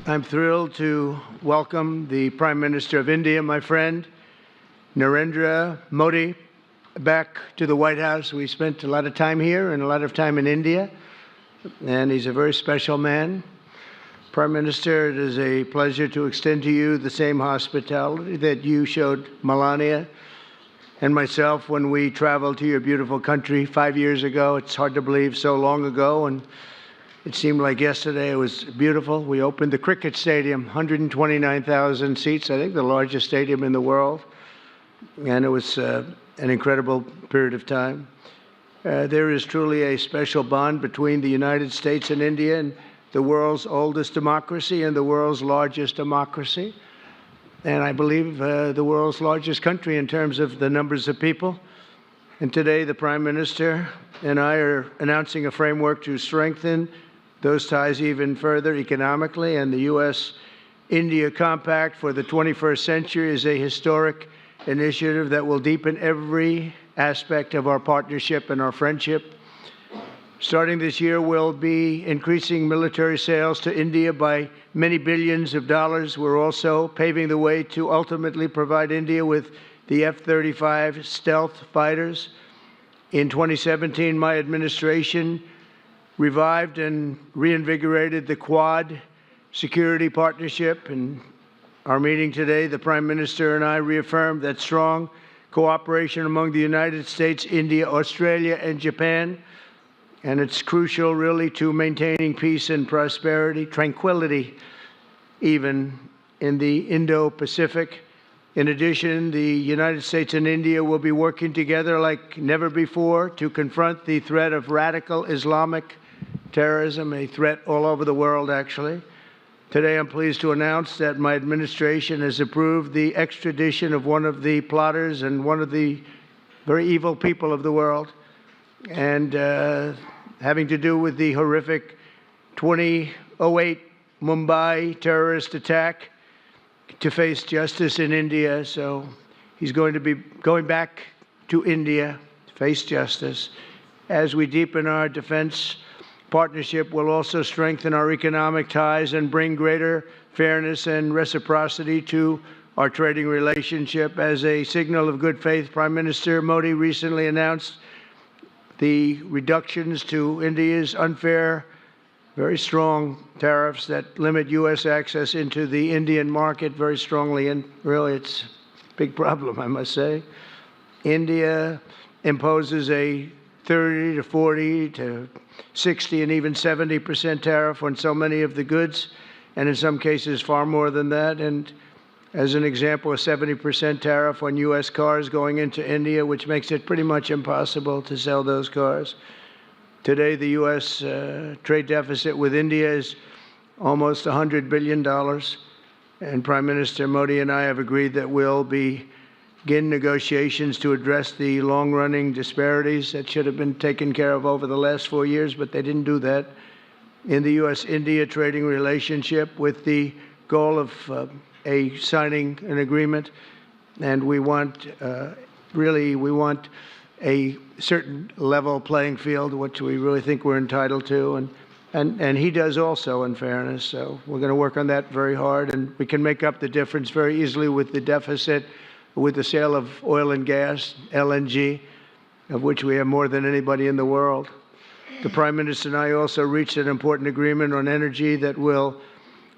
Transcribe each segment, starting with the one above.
I'm thrilled to welcome the Prime Minister of India, my friend, Narendra Modi, back to the White House. We spent a lot of time here and a lot of time in India, and he's a very special man. Prime Minister, it is a pleasure to extend to you the same hospitality that you showed Melania and myself when we traveled to your beautiful country 5 years ago. It's hard to believe, so long ago, and it seemed like yesterday. It was beautiful. We opened the cricket stadium, 129,000 seats, I think the largest stadium in the world, and it was an incredible period of time. There is truly a special bond between the United States and India, and the world's oldest democracy and the world's largest democracy, and I believe the world's largest country in terms of the numbers of people. And today the Prime Minister and I are announcing a framework to strengthen those ties even further economically, and the U.S.-India Compact for the 21st century is a historic initiative that will deepen every aspect of our partnership and our friendship. Starting this year, we'll be increasing military sales to India by many billions of dollars. We're also paving the way to ultimately provide India with the F-35 stealth fighters. In 2017, my administration revived and reinvigorated the Quad security partnership. In our meeting today, the Prime Minister and I reaffirmed that strong cooperation among the United States, India, Australia, and Japan. And it's crucial, really, to maintaining peace and prosperity, tranquility, even in the Indo-Pacific. In addition, the United States and India will be working together like never before to confront the threat of radical Islamic terrorism, a threat all over the world, actually. Today, I'm pleased to announce that my administration has approved the extradition of one of the plotters and one of the very evil people of the world, and having to do with the horrific 2008 Mumbai terrorist attack, to face justice in India. So he's going to be going back to India to face justice. As we deepen our defense partnership, we'll also strengthen our economic ties and bring greater fairness and reciprocity to our trading relationship. As a signal of good faith, Prime Minister Modi recently announced the reductions to India's unfair, very strong tariffs that limit U.S. access into the Indian market very strongly, and really it's a big problem, I must say. India imposes a 30 to 40 to 60 and even 70% tariff on so many of the goods, and in some cases far more than that. And as an example, a 70% tariff on U.S. cars going into India, which makes it pretty much impossible to sell those cars. Today, the U.S. Trade deficit with India is almost $100 billion, and Prime Minister Modi and I have agreed that we'll begin negotiations to address the long-running disparities that should have been taken care of over the last 4 years, but they didn't do that, in the U.S.-India trading relationship, with the goal of signing an agreement. And we want, we want a certain level playing field, which we really think we're entitled to, and he does also, in fairness. So we're going to work on that very hard, and we can make up the difference very easily with the deficit with the sale of oil and gas, LNG, of which we have more than anybody in the world. The Prime Minister and I also reached an important agreement on energy that will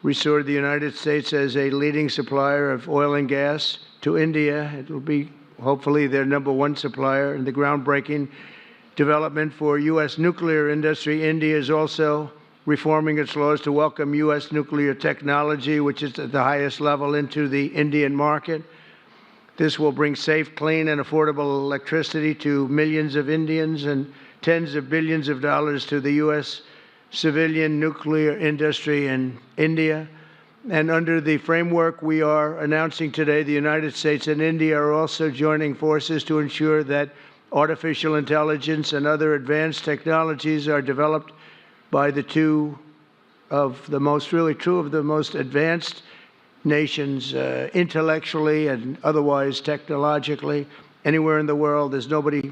restore the United States as a leading supplier of oil and gas to India. It will be hopefully their #1 supplier. In the groundbreaking development for U.S. nuclear industry, India is also reforming its laws to welcome U.S. nuclear technology, which is at the highest level, into the Indian market. This will bring safe, clean, and affordable electricity to millions of Indians and tens of billions of dollars to the U.S. civilian nuclear industry in India. And under the framework we are announcing today, the United States and India are also joining forces to ensure that artificial intelligence and other advanced technologies are developed by the two of the most, really two of the most advanced nations, intellectually and otherwise technologically, anywhere in the world. There's nobody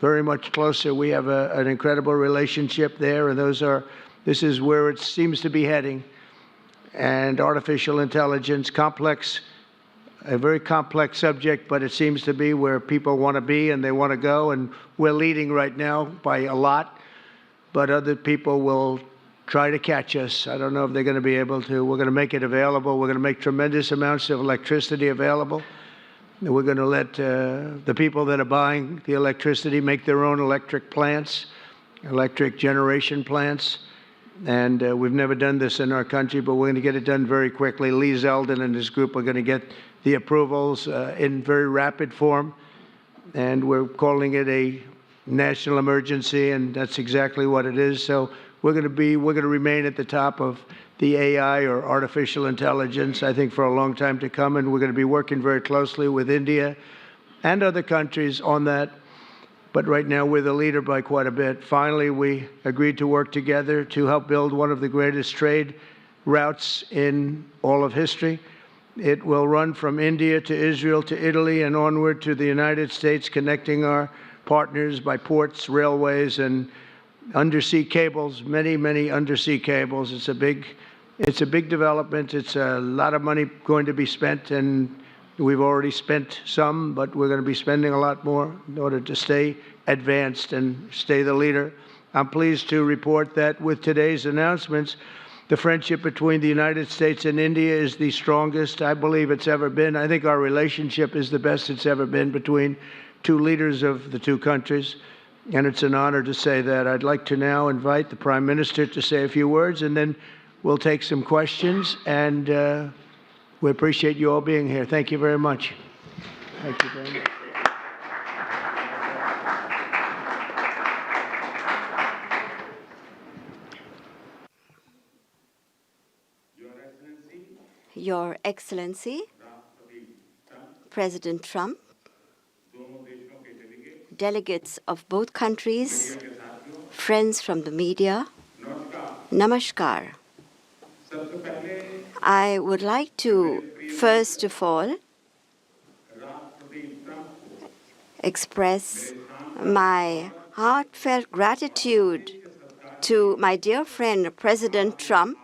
very much closer. We have an incredible relationship there, and this is where it seems to be heading. and artificial intelligence, a very complex subject, but it seems to be where people want to be and they want to go, and we're leading right now by a lot, but other people will try to catch us. I don't know if they're going to be able to. We're going to make it available. We're going to make tremendous amounts of electricity available. We're going to let the people that are buying the electricity make their own electric plants, electric generation plants. And we've never done this in our country, but we're going to get it done very quickly. Lee Zeldin and his group are going to get the approvals in very rapid form. And we're calling it a national emergency, and that's exactly what it is. So we're going to remain at the top of the AI, or artificial intelligence, I think, for a long time to come, and we're going to be working very closely with India and other countries on that. But right now, we're the leader by quite a bit. Finally, we agreed to work together to help build one of the greatest trade routes in all of history. It will run from India to Israel to Italy and onward to the United States, connecting our partners by ports, railways, and undersea cables, many, many undersea cables. It's a big development. It's a lot of money going to be spent, and we've already spent some, but we're going to be spending a lot more in order to stay advanced and stay the leader. I'm pleased to report that with today's announcements, the friendship between the United States and India is the strongest I believe it's ever been. I think our relationship is the best it's ever been between two leaders of the two countries. And it's an honor to say that. I'd like to now invite the Prime Minister to say a few words, and then we'll take some questions. And we appreciate you all being here. Thank you very much. Thank you very much. Your Excellency, President Trump, delegates of both countries, friends from the media, Namaskar. I would like to, first of all, express my heartfelt gratitude to my dear friend, President Trump,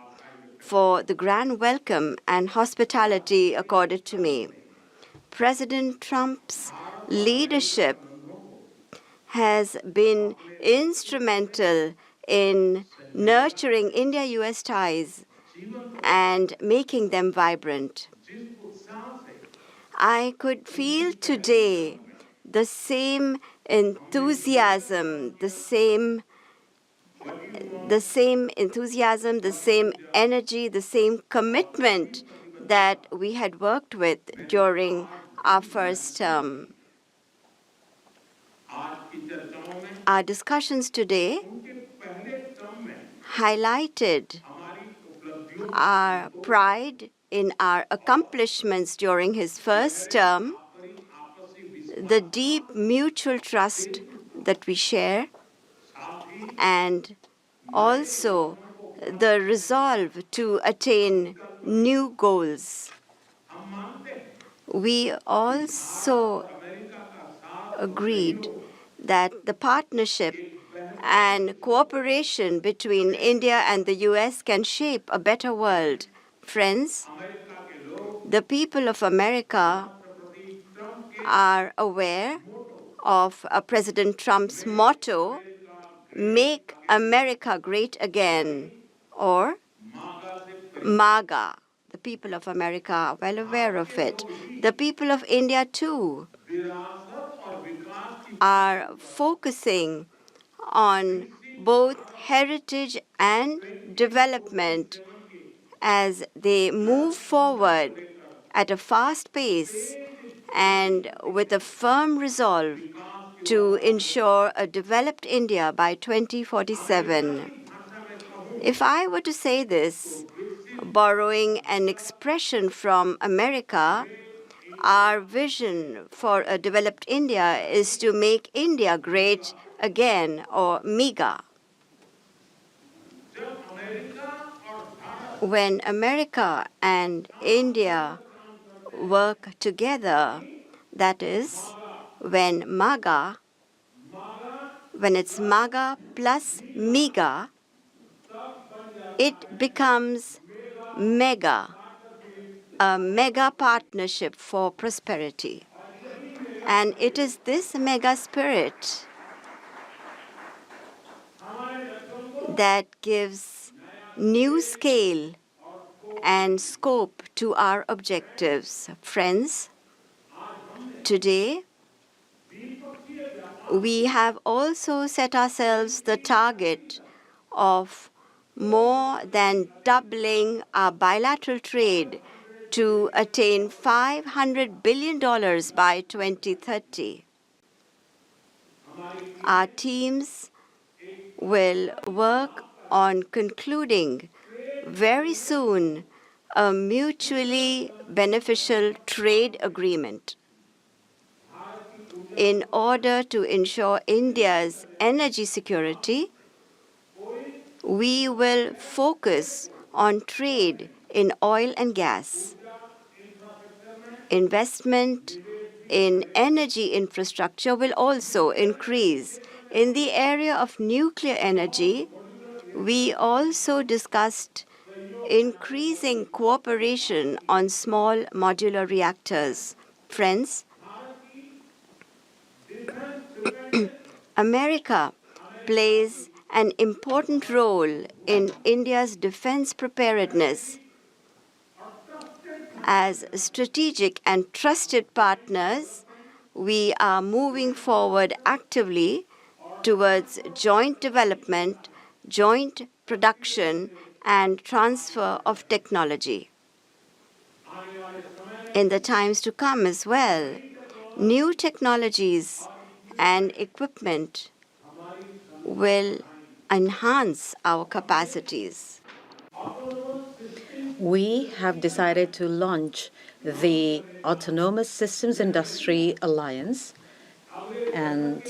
for the grand welcome and hospitality accorded to me. President Trump's leadership has been instrumental in nurturing India-US ties and making them vibrant. I could feel today the same enthusiasm, the same energy, the same commitment that we had worked with during our first term. Our discussions today highlighted our pride in our accomplishments during his first term, the deep mutual trust that we share, and also the resolve to attain new goals. We also agreed that the partnership and cooperation between India and the US can shape a better world. Friends, the people of America are aware of President Trump's motto, "Make America Great Again," or MAGA. The people of America are well aware of it. The people of India, too, are focusing on both heritage and development as they move forward at a fast pace and with a firm resolve to ensure a developed India by 2047. If I were to say this, borrowing an expression from America, our vision for a developed India is to make India great again, or MEGA. When America and India work together, that is, when it's MAGA plus MEGA, it becomes mega, a mega partnership for prosperity. And it is this mega spirit that gives new scale and scope to our objectives. Friends, today, we have also set ourselves the target of more than doubling our bilateral trade to attain $500 billion by 2030. Our teams will work on concluding very soon a mutually beneficial trade agreement in order to ensure India's energy security. We will focus on trade in oil and gas, investment in energy infrastructure will also increase. In the area of nuclear energy, we also discussed increasing cooperation on small modular reactors. Friends, America plays an important role in India's defense preparedness. As strategic and trusted partners, we are moving forward actively towards joint development, joint production, and transfer of technology. In the times to come as well, new technologies and equipment will enhance our capacities. We have decided to launch the Autonomous Systems Industry Alliance and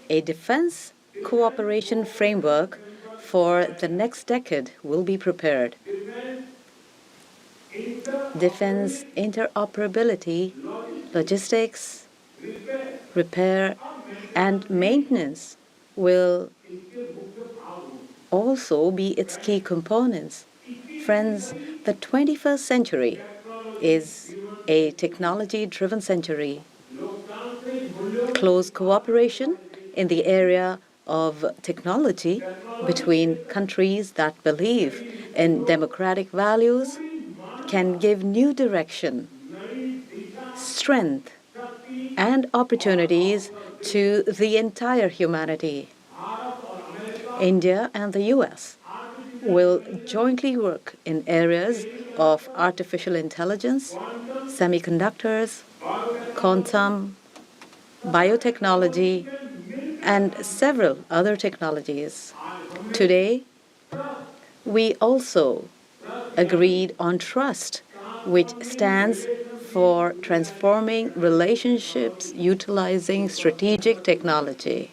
a defense cooperation framework for the next decade will be prepared. Defense interoperability, logistics, repair, and maintenance will also be its key components. Friends, the 21st century is a technology-driven century. Close cooperation in the area of technology between countries that believe in democratic values can give new direction, strength, and opportunities to the entire humanity. India and the US will jointly work in areas of artificial intelligence, semiconductors, quantum, biotechnology, and several other technologies. Today, we also agreed on trust, which stands for transforming relationships utilizing strategic technology.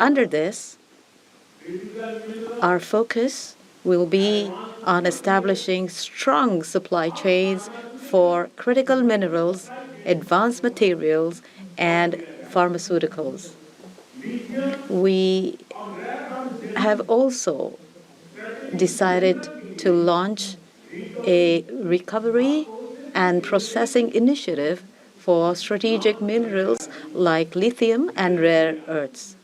Under this, our focus will be on establishing strong supply chains for critical minerals, advanced materials, and pharmaceuticals. We have also decided to launch a recovery and processing initiative for strategic minerals like lithium and rare earths.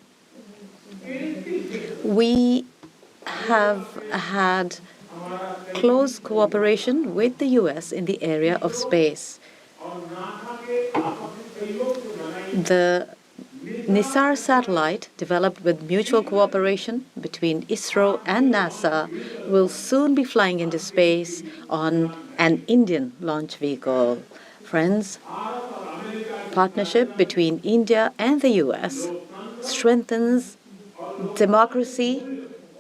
We have had close cooperation with the US in the area of space. The Nisar satellite, developed with mutual cooperation between ISRO and NASA, will soon be flying into space on an Indian launch vehicle. Friends, partnership between India and the US strengthens democracy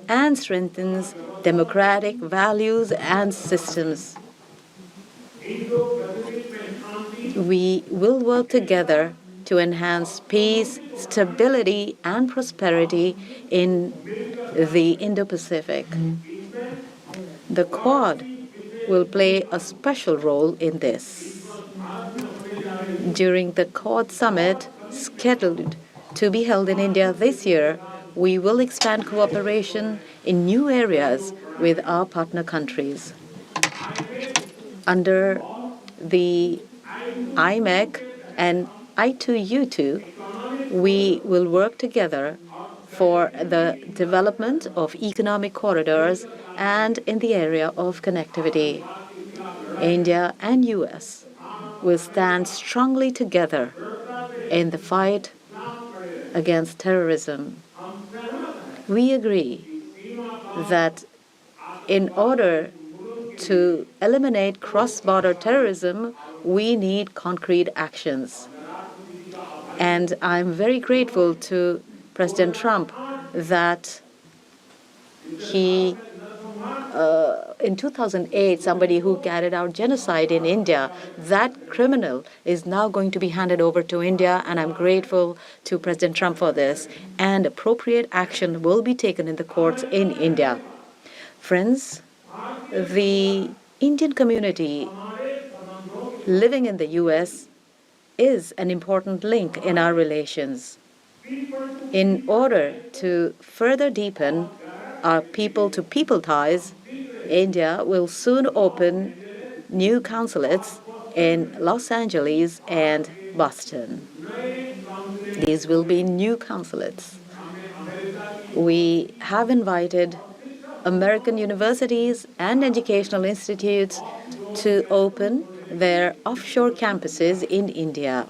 and strengthens democratic values and systems. We will work together to enhance peace, stability, and prosperity in the Indo-Pacific. The Quad will play a special role in this. During the Quad Summit, scheduled to be held in India this year, we will expand cooperation in new areas with our partner countries. Under the IMEC and I2U2, we will work together for the development of economic corridors and in the area of connectivity. India and US will stand strongly together in the fight against terrorism. We agree that in order to eliminate cross-border terrorism, we need concrete actions. And I'm very grateful to President Trump that he, in 2008, somebody who carried out genocide in India, that criminal is now going to be handed over to India, and I'm grateful to President Trump for this. And appropriate action will be taken in the courts in India. Friends, the Indian community living in the US is an important link in our relations. In order to further deepen our people-to-people ties, India will soon open new consulates in Los Angeles and Boston. These will be new consulates. We have invited American universities and educational institutes to open their offshore campuses in India.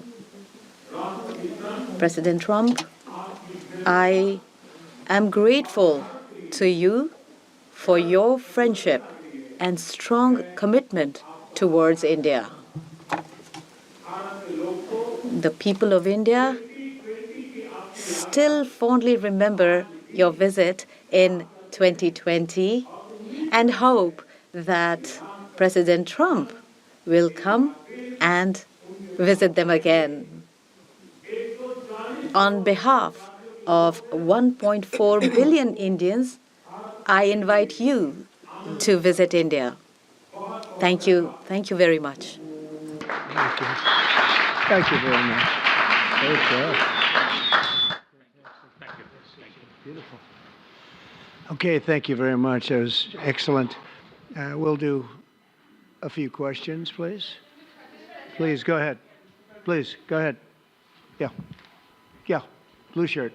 President Trump, I am grateful to you for your friendship and strong commitment towards India. The people of India still fondly remember your visit in 2020 and hope that President Trump will come and visit them again. On behalf of 1.4 billion Indians, I invite you to visit India. Thank you. Thank you very much. Thank you. Thank you very much. Great job. Beautiful. Okay, thank you very much. That was excellent. We'll do a few questions, please. Please, go ahead. Please, go ahead. Yeah. Yeah, blue shirt.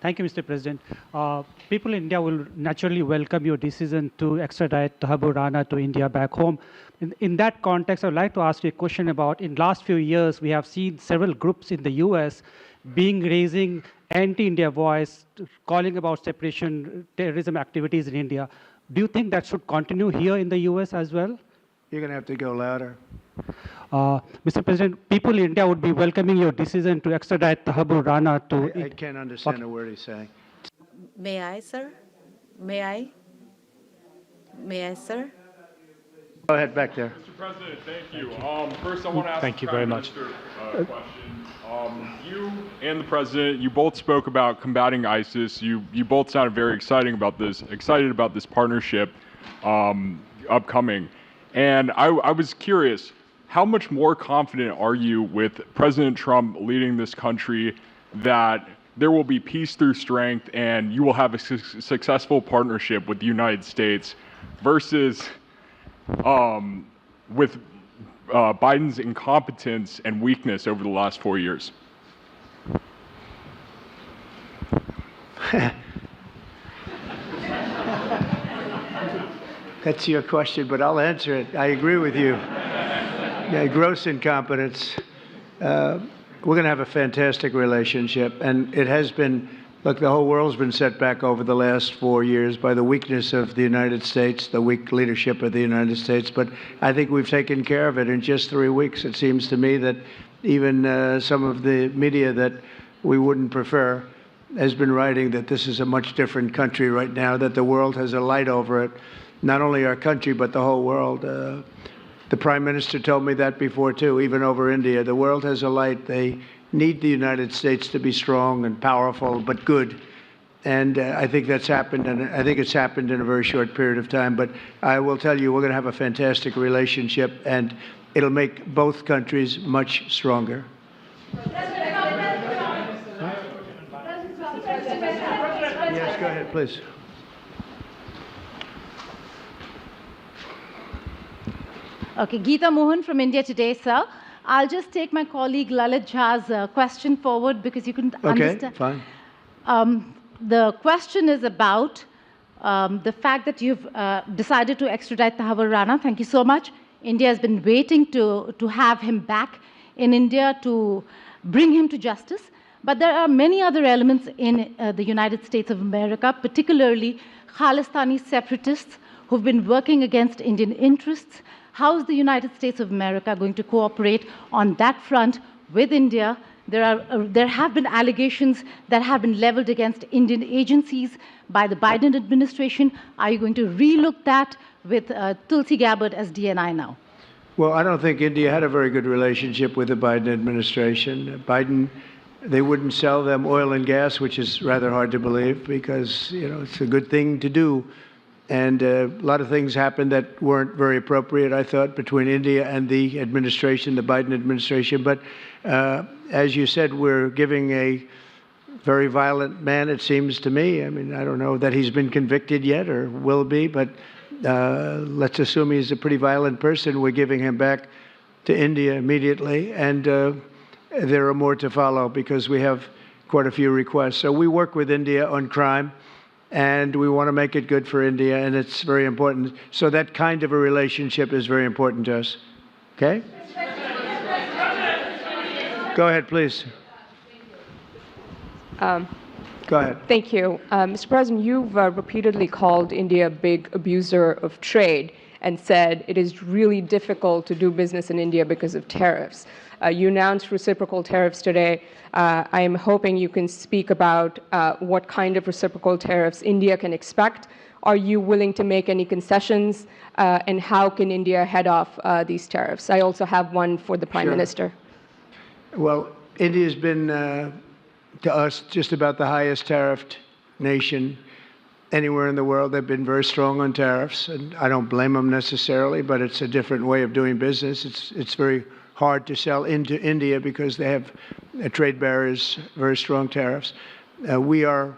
Thank you, Mr. President. People in India will naturally welcome your decision to extradite Thakur Rana to India back home. In that context, I would like to ask you a question about, in last few years, we have seen several groups in the US raising anti-India voice, calling about separation, terrorism activities in India. Do you think that should continue here in the US as well? You're going to have to go louder. Mr. President, people in India would be welcoming your decision to extradite Thakur Rana to... I can't understand a word he's saying. May I, sir? May I? May I, sir? Go ahead, back there. Mr. President, thank you. First, I want to ask Thank you very much. a question. You and the President, you both spoke about combating ISIS. You both sounded very excited about this partnership upcoming. And I was curious, how much more confident are you with President Trump leading this country that there will be peace through strength and you will have a successful partnership with the United States versus with Biden's incompetence and weakness over the last 4 years? That's your question, but I'll answer it. I agree with you. Yeah, gross incompetence. We're going to have a fantastic relationship, and it has been. Look, the whole world's been set back over the last 4 years by the weakness of the United States, the weak leadership of the United States. But I think we've taken care of it in just 3 weeks. It seems to me that even some of the media that we wouldn't prefer has been writing that this is a much different country right now, that the world has a light over it, not only our country, but the whole world. The Prime Minister told me that before, too, even over India. The world has a light. They need the United States to be strong and powerful, but good. And I think that's happened, and I think it's happened in a very short period of time. But I will tell you, we're going to have a fantastic relationship, and it'll make both countries much stronger. Yes, go ahead. please. Okay, Geeta Mohan from India Today, sir. I'll just take my colleague Lalit Jha's question forward because you couldn't understand. Okay, fine. The question is about the fact that you've decided to extradite Thakur Rana. Thank you so much. India has been waiting to have him back in India to bring him to justice. But there are many other elements in the United States of America, particularly Khalistani separatists who've been working against Indian interests. How is the United States of America going to cooperate on that front with India? There have been allegations that have been leveled against Indian agencies by the Biden administration. Are you going to relook that with Tulsi Gabbard as DNI now? Well, I don't think India had a very good relationship with the Biden administration. They wouldn't sell them oil and gas, which is rather hard to believe because, it's a good thing to do. And a lot of things happened that weren't very appropriate, I thought, between India and the administration, the Biden administration. But as you said, we're giving a very violent man, it seems to me. I mean, I don't know that he's been convicted yet or will be, but let's assume he's a pretty violent person. We're giving him back to India immediately. And there are more to follow because we have quite a few requests. So we work with India on crime. And we want to make it good for India, and it's very important. So that kind of a relationship is very important to us. Okay? Go ahead, please. Go ahead. Thank you. Mr. President, you've repeatedly called India a big abuser of trade and said it is really difficult to do business in India because of tariffs. You announced reciprocal tariffs today. I am hoping you can speak about what kind of reciprocal tariffs India can expect. Are you willing to make any concessions? And how can India head off these tariffs? I also have one for the Prime Minister. Well, India's been, to us, just about the highest tariffed nation anywhere in the world. They've been very strong on tariffs, and I don't blame them necessarily, but it's a different way of doing business. It's very hard to sell into India because they have trade barriers, very strong tariffs. We are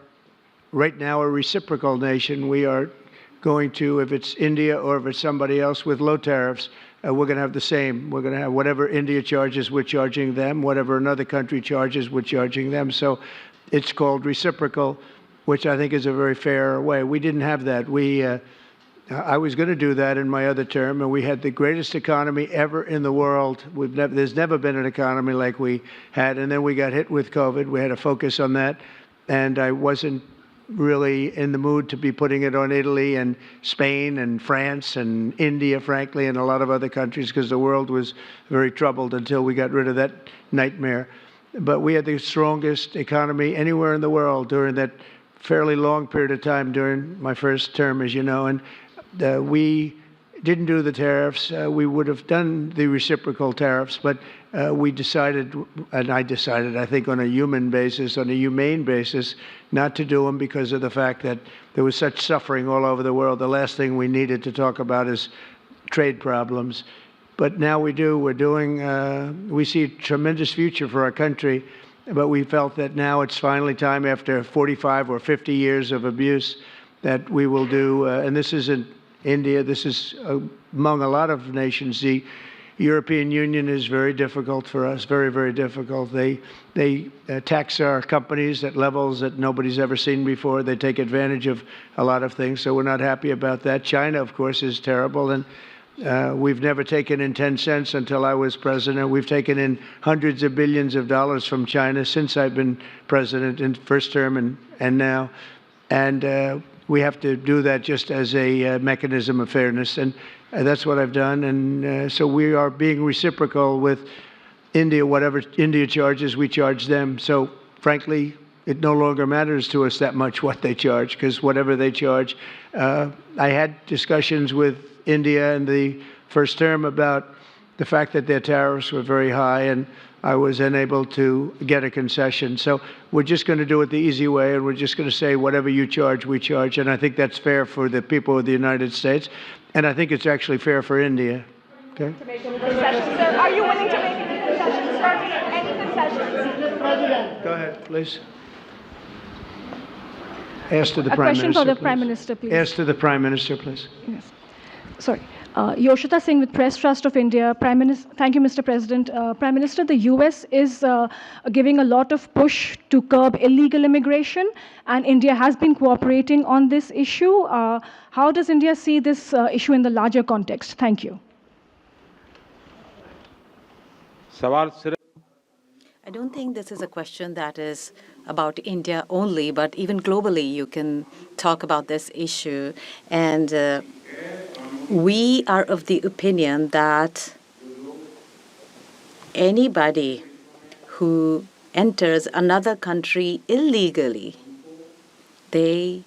right now a reciprocal nation. We are going to, if it's India or if it's somebody else with low tariffs, we're going to have the same. We're going to have whatever India charges, we're charging them. Whatever another country charges, we're charging them. So it's called reciprocal, which I think is a very fair way. We didn't have that. I was going to do that in my other term, and we had the greatest economy ever in the world. There's never been an economy like we had, and then we got hit with COVID. We had to focus on that, and I wasn't really in the mood to be putting it on Italy and Spain and France and India, frankly, and a lot of other countries because the world was very troubled until we got rid of that nightmare. But we had the strongest economy anywhere in the world during that fairly long period of time during my first term, as you know, and we didn't do the tariffs. We would have done the reciprocal tariffs, but we decided, and I decided, I think on a human basis, on a humane basis, not to do them because of the fact that there was such suffering all over the world. The last thing we needed to talk about is trade problems. But now we do. We see a tremendous future for our country, but we felt that now it's finally time, after 45 or 50 years of abuse, that we will do, and this isn't India, this is among a lot of nations. The European Union is very difficult for us, very, very difficult. They tax our companies at levels that nobody's ever seen before. They take advantage of a lot of things, so we're not happy about that. China, of course, is terrible, and we've never taken in 10 cents until I was president. We've taken in hundreds of billions of dollars from China since I've been president in first term and now. And we have to do that just as a mechanism of fairness. And that's what I've done. And so we are being reciprocal with India. Whatever India charges, we charge them. So frankly, it no longer matters to us that much what they charge, because whatever they charge. I had discussions with India in the first term about the fact that their tariffs were very high, and I was unable to get a concession. So we're just going to do it the easy way, and we're just going to say whatever you charge, we charge. And I think that's fair for the people of the United States, and I think it's actually fair for India. Okay? To make any concessions, sir? Are you willing to make any concessions, sir? Any concessions? Go ahead, please. Ask to the A Prime question Minister, for the please. Prime Minister, please. Ask to the Prime Minister, please. Yes. Sorry. Yoshita Singh with Press Trust of India. Prime Minister, thank you, Mr. President. Prime Minister, the US is giving a lot of push to curb illegal immigration, and India has been cooperating on this issue. How does India see this issue in the larger context? Thank you. I don't think this is a question that is about India only, but even globally you can talk about this issue. And we are of the opinion that anybody who enters another country illegally, they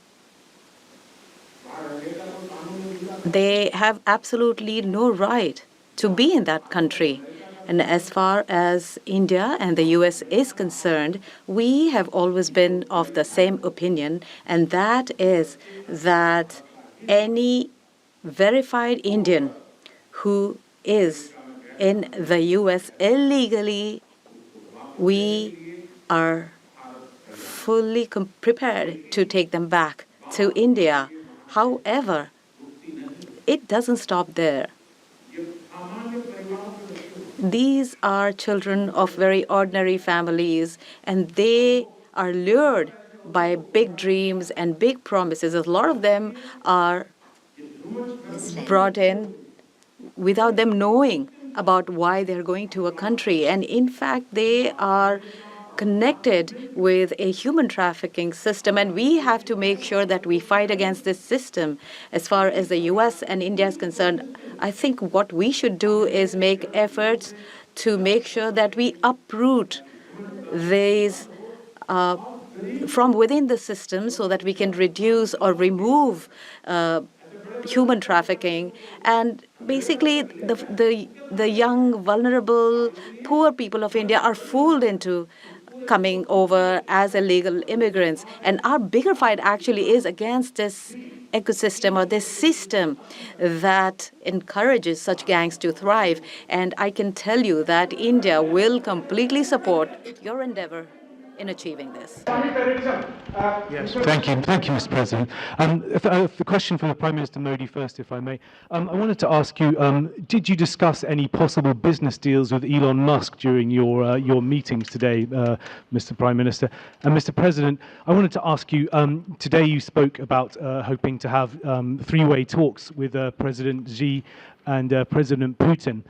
have absolutely no right to be in that country. And as far as India and the US is concerned, we have always been of the same opinion, and that is that any verified Indian who is in the US illegally, we are fully prepared to take them back to India. However, it doesn't stop there. These are children of very ordinary families, and they are lured by big dreams and big promises. A lot of them are brought in without them knowing about why they're going to a country. And in fact, they are connected with a human trafficking system, and we have to make sure that we fight against this system. As far as the US and India is concerned, I think what we should do is make efforts to make sure that we uproot these from within the system so that we can reduce or remove human trafficking. And basically, the young, vulnerable, poor people of India are fooled into coming over as illegal immigrants. And our bigger fight actually is against this ecosystem or this system that encourages such gangs to thrive. And I can tell you that India will completely support your endeavor in achieving this. Yes. Thank you, Mr. President. The question for Prime Minister Modi first, if I may. I wanted to ask you, did you discuss any possible business deals with Elon Musk during your meetings today, Mr. Prime Minister? And Mr. President, I wanted to ask you, today you spoke about hoping to have three-way talks with President Xi and President Putin.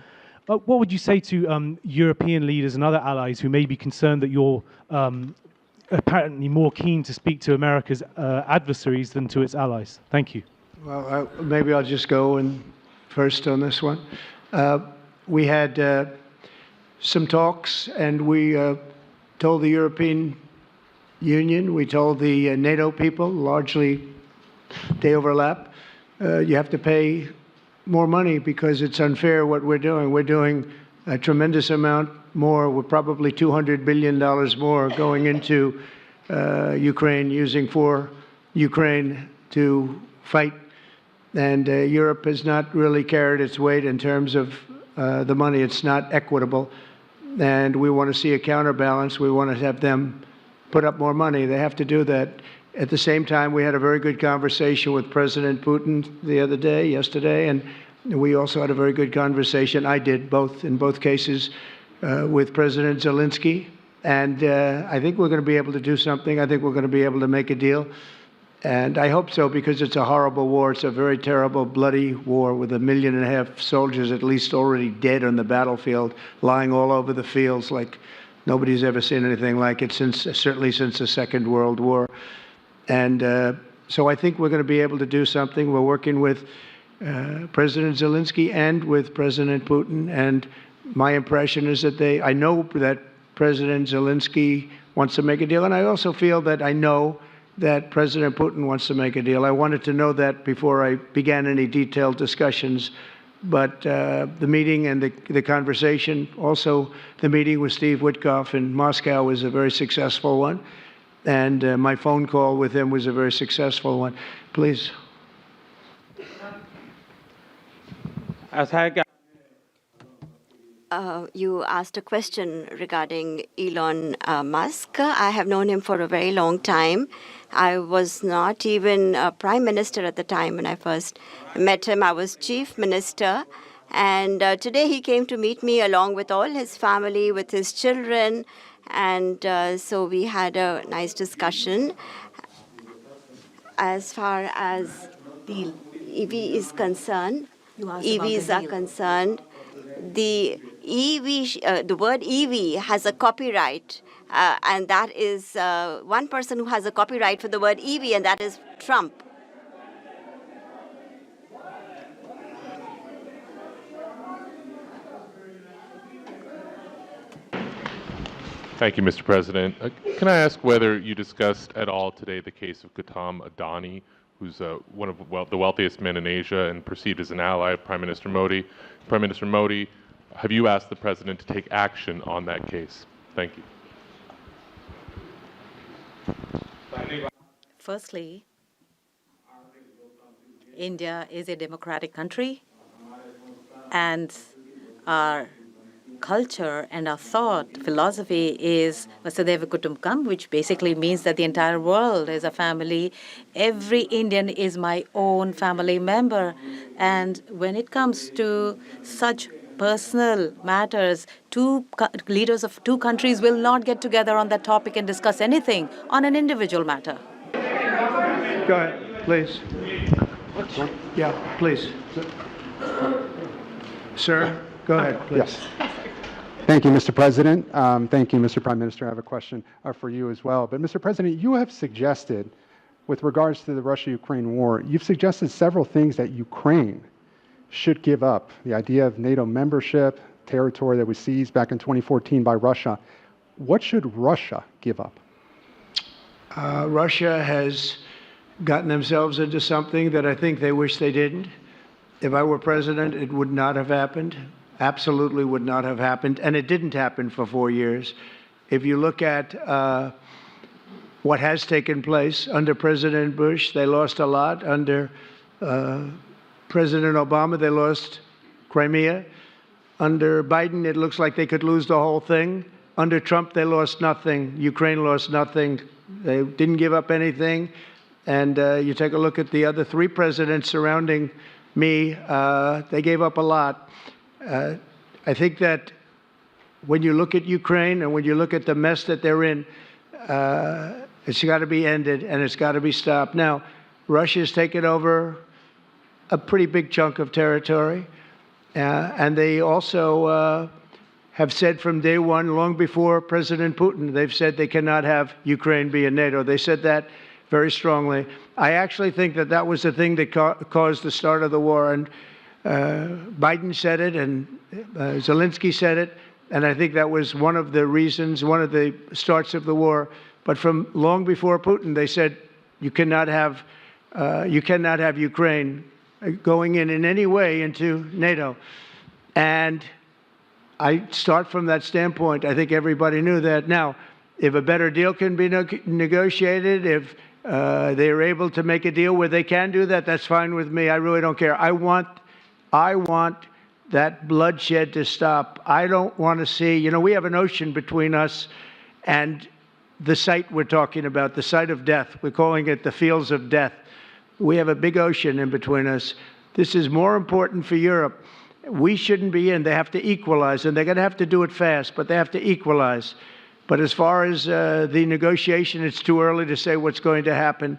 What would you say to European leaders and other allies who may be concerned that you're apparently more keen to speak to America's adversaries than to its allies? Thank you. Well, maybe I'll just go first on this one. We had some talks, and we told the European Union, we told the NATO people, largely they overlap, you have to pay more money because it's unfair what we're doing. We're doing a tremendous amount more. We're probably $200 billion more going into Ukraine, using for Ukraine to fight. And Europe has not really carried its weight in terms of the money. It's not equitable. And we want to see a counterbalance. We want to have them put up more money. They have to do that. At the same time, we had a very good conversation with President Putin yesterday, and we also had a very good conversation. I did in both cases, with President Zelensky. And I think we're going to be able to do something. I think we're going to be able to make a deal. And I hope so, because it's a horrible war. It's a very terrible, bloody war with 1.5 million soldiers at least already dead on the battlefield, lying all over the fields like nobody's ever seen anything like it, certainly since the Second World War. And so I think we're going to be able to do something. We're working with President Zelensky and with President Putin. And my impression is that I know that President Zelensky wants to make a deal. And I also feel that I know that President Putin wants to make a deal. I wanted to know that before I began any detailed discussions. But the meeting and the conversation, also the meeting with Steve Witkoff in Moscow, was a very successful one. And my phone call with him was a very successful one. Please. You asked a question regarding Elon Musk. I have known him for a very long time. I was not even a prime minister at the time when I first met him. I was chief minister. And today he came to meet me along with all his family, with his children. And so we had a nice discussion. As far as the EV is concerned, EVs are concerned, the the word EV has a copyright, and that is one person who has a copyright for the word EV, and that is Trump. Thank you, Mr. President. Can I ask whether you discussed at all today the case of Gautam Adani, who's one of the wealthiest men in Asia and perceived as an ally of Prime Minister Modi? Prime Minister Modi, have you asked the President to take action on that case? Thank you. Firstly, India is a democratic country, and our culture and our thought philosophy is Vasudhaiva Kutumbakam, which basically means that the entire world is a family. Every Indian is my own family member. And when it comes to such personal matters, leaders of two countries will not get together on that topic and discuss anything on an individual matter. Go ahead, please. Yeah, please. Sir, go ahead, please. Yes. Thank you, Mr. President. Thank you, Mr. Prime Minister. I have a question for you as well. But, Mr. President, you have suggested, with regards to the Russia-Ukraine war, you've suggested several things that Ukraine should give up. The idea of NATO membership, territory that was seized back in 2014 by Russia. What should Russia give up? Russia has gotten themselves into something that I think they wish they didn't. If I were president, it would not have happened. Absolutely would not have happened. And it didn't happen for 4 years. If you look at what has taken place under President Bush, they lost a lot. Under President Obama, they lost Crimea. Under Biden, it looks like they could lose the whole thing. Under Trump, they lost nothing. Ukraine lost nothing. They didn't give up anything. And you take a look at the other three presidents surrounding me, they gave up a lot. I think that when you look at Ukraine and when you look at the mess that they're in, it's got to be ended and it's got to be stopped. Now, Russia's taken over a pretty big chunk of territory, and they also have said from day one, long before President Putin, they've said they cannot have Ukraine be in NATO. They said that very strongly. I actually think that that was the thing that caused the start of the war. And Biden said it, and Zelensky said it, and I think that was one of the reasons, one of the starts of the war. But from long before Putin, they said you cannot have Ukraine going in any way into NATO. And I start from that standpoint. I think everybody knew that. Now, if a better deal can be negotiated, if they are able to make a deal where they can do that, that's fine with me. I really don't care. I want that bloodshed to stop. I don't want to see, we have an ocean between us and the site we're talking about, the site of death. We're calling it the fields of death. We have a big ocean in between us. This is more important for Europe. We shouldn't be in. They have to equalize, and they're going to have to do it fast, but they have to equalize. But as far as the negotiation, it's too early to say what's going to happen.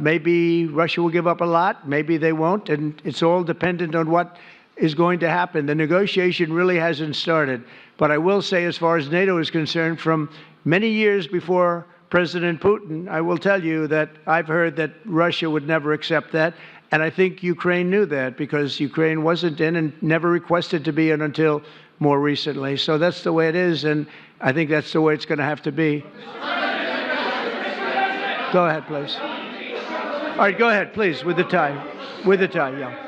Maybe Russia will give up a lot. Maybe they won't. And it's all dependent on what is going to happen. The negotiation really hasn't started. But I will say, as far as NATO is concerned, from many years before President Putin, I will tell you that I've heard that Russia would never accept that. And I think Ukraine knew that because Ukraine wasn't in and never requested to be in until more recently. So that's the way it is. And I think that's the way it's going to have to be. Go ahead, please. All right, go ahead, please, with the tie. With the tie, yeah.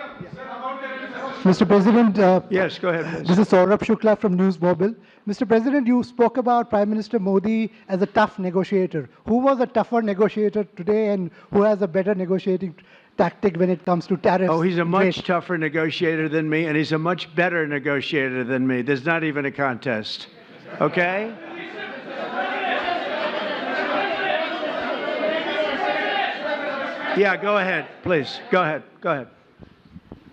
Mr. President, yes, go ahead, please. This is Saurabh Shukla from News Mobile. Mr. President, you spoke about Prime Minister Modi as a tough negotiator. Who was a tougher negotiator today and who has a better negotiating tactic when it comes to tariffs. Oh, he's a and much trade. tougher negotiator than me, and he's a much better negotiator than me. There's not even a contest. Okay? Yeah, go ahead, please. Go ahead. Go ahead.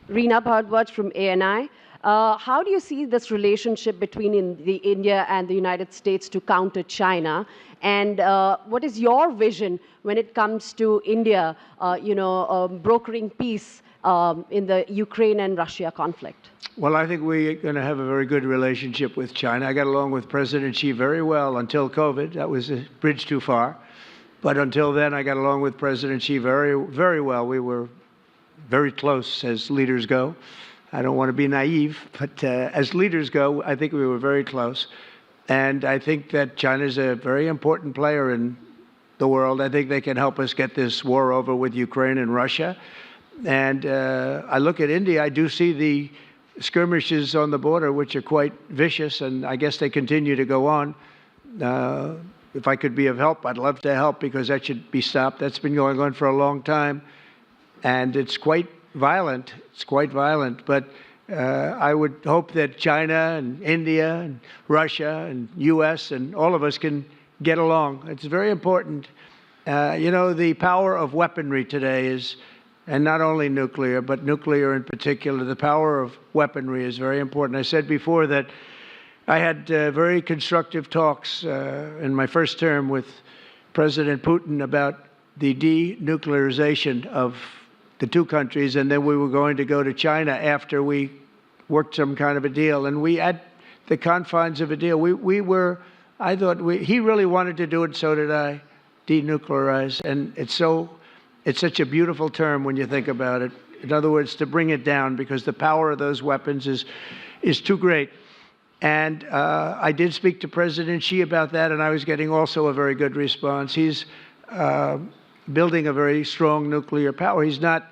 Reena Bhardwaj from ANI. How do you see this relationship between India and the United States to counter China? And what is your vision when it comes to India, brokering peace in the Ukraine and Russia conflict? Well, I think we're going to have a very good relationship with China. I got along with President Xi very well until COVID. That was a bridge too far. But until then, I got along with President Xi very, very well. We were very close as leaders go. I don't want to be naive, but as leaders go, I think we were very close. And I think that China is a very important player in the world. I think they can help us get this war over with Ukraine and Russia. And I look at India, I do see the skirmishes on the border, which are quite vicious, and I guess they continue to go on. If I could be of help, I'd love to help, because that should be stopped. That's been going on for a long time, and it's quite violent. It's quite violent. But I would hope that China and India and Russia and U.S. and all of us can get along. It's very important. The power of weaponry today is, and not only nuclear, but nuclear in particular, the power of weaponry is very important. I said before that I had very constructive talks in my first term with President Putin about the denuclearization of the two countries, and then we were going to go to China after we worked some kind of a deal. And we, at the confines of a deal, he really wanted to do it, so did I, denuclearize. And it's such a beautiful term when you think about it. In other words, to bring it down, because the power of those weapons is too great. And I did speak to President Xi about that, and I was getting also a very good response. He's building a very strong nuclear power. He's not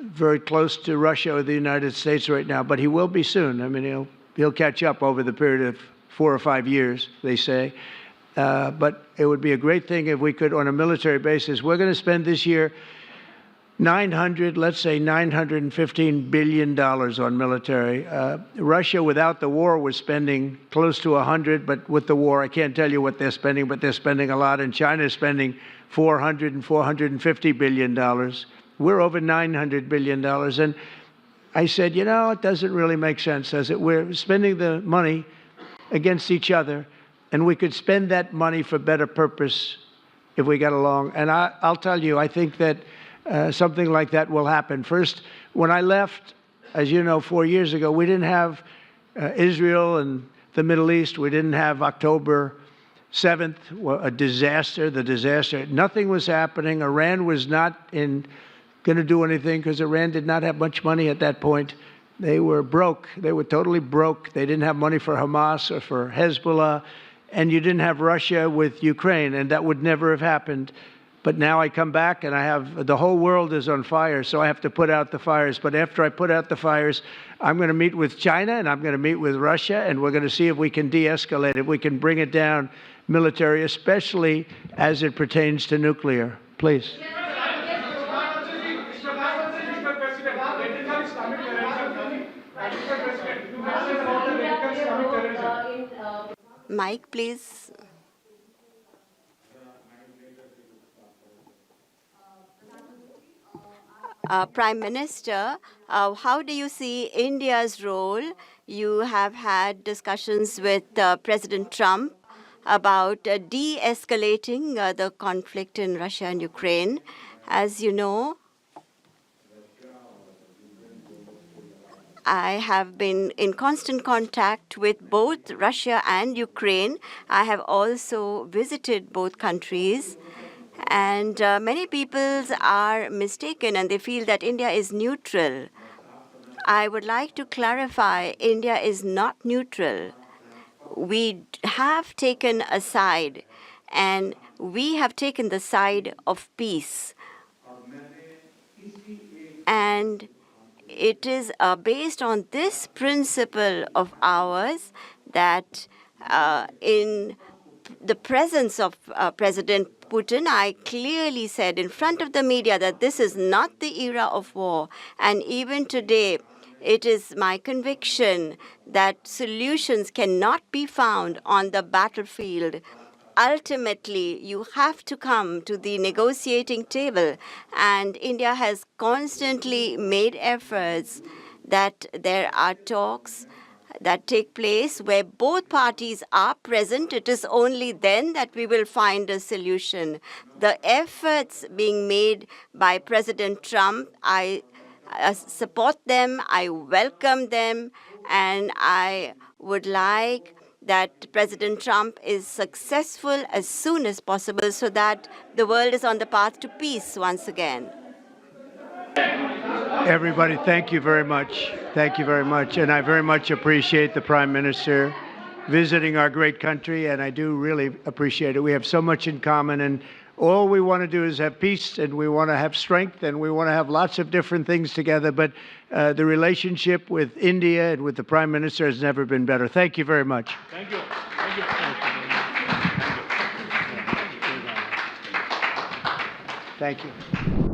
very close to Russia or the United States right now, but he will be soon. I mean, he'll catch up over the period of 4 or 5 years, they say. But it would be a great thing if we could, on a military basis. We're going to spend this year $915 billion on military. Russia, without the war, was spending close to 100, but with the war, I can't tell you what they're spending, but they're spending a lot. And China is spending $400 and $450 billion. We're over $900 billion. And I said, it doesn't really make sense, does it? We're spending the money against each other, and we could spend that money for better purpose if we got along. And I'll tell you, I think that something like that will happen. First, when I left, as you know, 4 years ago, we didn't have Israel and the Middle East. We didn't have October 7th, a disaster, the disaster. Nothing was happening. Iran was not going to do anything, because Iran did not have much money at that point. They were broke. They were totally broke. They didn't have money for Hamas or for Hezbollah. And you didn't have Russia with Ukraine, and that would never have happened. But now I come back, and the whole world is on fire, so I have to put out the fires. But after I put out the fires, I'm going to meet with China, and I'm going to meet with Russia, and we're going to see if we can de-escalate, if we can bring it down military, especially as it pertains to nuclear. Please. Mike, please. Prime Minister, how do you see India's role? You have had discussions with President Trump about de-escalating the conflict in Russia and Ukraine. As you know, I have been in constant contact with both Russia and Ukraine. I have also visited both countries. And many people are mistaken, and they feel that India is neutral. I would like to clarify, India is not neutral. We have taken a side, and we have taken the side of peace. And it is based on this principle of ours that in the presence of President Putin, I clearly said in front of the media that this is not the era of war. And even today, it is my conviction that solutions cannot be found on the battlefield. Ultimately, you have to come to the negotiating table. And India has constantly made efforts that there are talks that take place where both parties are present. It is only then that we will find a solution. The efforts being made by President Trump, I support them, I welcome them, and I would like that President Trump is successful as soon as possible so that the world is on the path to peace once again. Everybody, thank you very much. Thank you very much. And I very much appreciate the Prime Minister visiting our great country, and I do really appreciate it. We have so much in common, and all we want to do is have peace, and we want to have strength, and we want to have lots of different things together. But the relationship with India and with the Prime Minister has never been better. Thank you very much. Thank you. Thank you. Thank you.